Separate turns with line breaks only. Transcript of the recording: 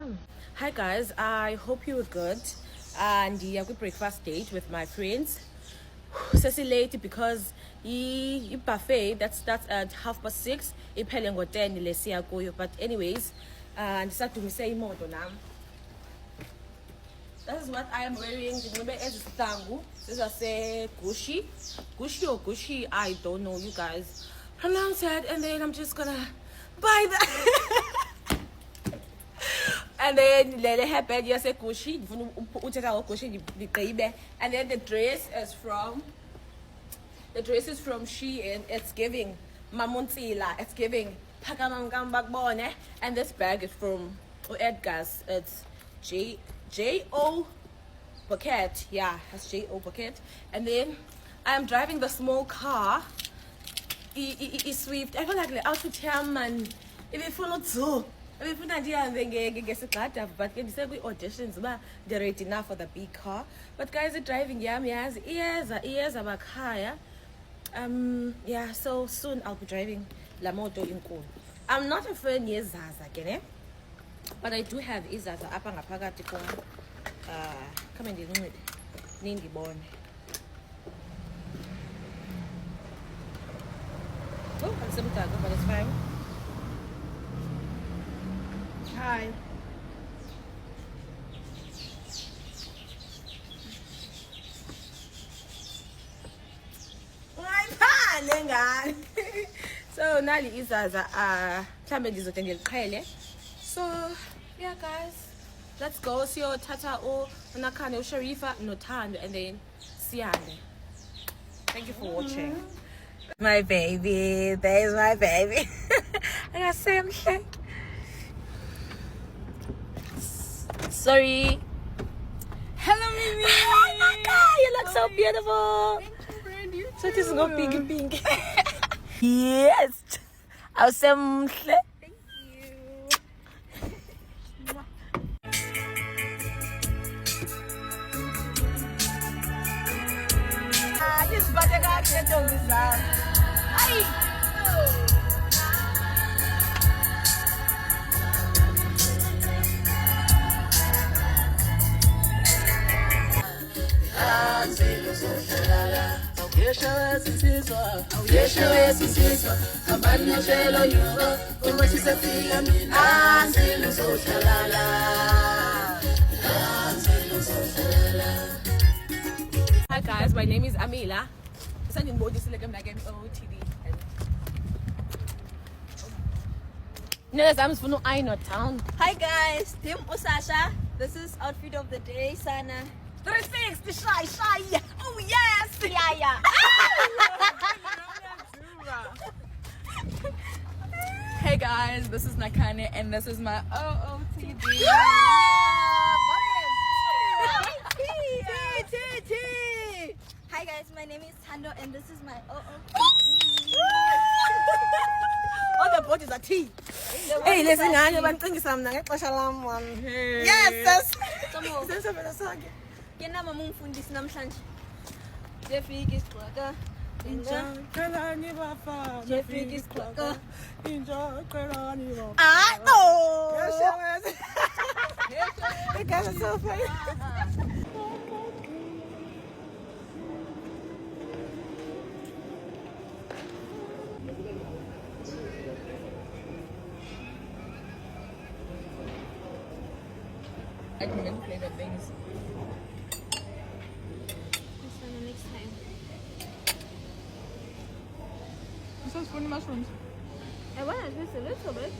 Hi guys, I hope you were good. And yeah, good breakfast date with my friends. Sesi late because I buffet that's at 6:30. Iphele ngo-10 lesiya kuyo. But anyways, ndisadumise imoto nam. That is what I am wearing. Ndinxibe ezisihlangu. These Gucci. Gucci or Gucci, I don't know, you guys pronounce it. And then I'm just gonna buy that. And then the hairband yase Gucci. And then the dress is from Shein. It's giving Mamuntila. It's giving Pakamangambakbone. And this bag is from Edgar's. It's J.O. Bucket. Yeah, that's J.O. Bucket. And then I'm driving the small car. Swift. I feel like the outfit here, man. If you follow too. But auditions they're ready enough for the big car. But guys are driving ears abakaya. Yeah, so soon I'll be driving la moto inkulu. I'm not a fan yezaza kene, but I do have izaza apha ngaphakathi kum. Come and ndincede nindibone. Oh, andisemdaka, but it's fine. Hi. So nali izaza mhlambe ndizothi ndiliqhele. So yeah guys, let's go siyothatha uNakhane uSharifa noThando and then siyande. Thank you for watching. My baby, there's my baby. I got Sam shake. Sorry. Hello, Mimi. Oh my God, you look so beautiful.
Thank you, friend. You
So this is go pink. Yes. Awesome.
Thank you.
This butter got to do this. Hi. Hi guys, my name is Amila.
Hi guys, Tim Osasha. This is outfit of the day, Sana.
360 shy. Oh yes.
Yeah.
Hey guys, this is Nakhane and this is my OOTD.
Hi guys, my name is Thando and this is my
All the bodies are tea. Hey, listen, I'm thinking something. Yes.
Kena mamumfundisi namhlanje. Jeffrey isixhoka. Jeffrey isixhoka.
Ah, no. You guys are so funny.
I can never play that things.
Next time.
This one's funny mushrooms.
I want to taste a little bit.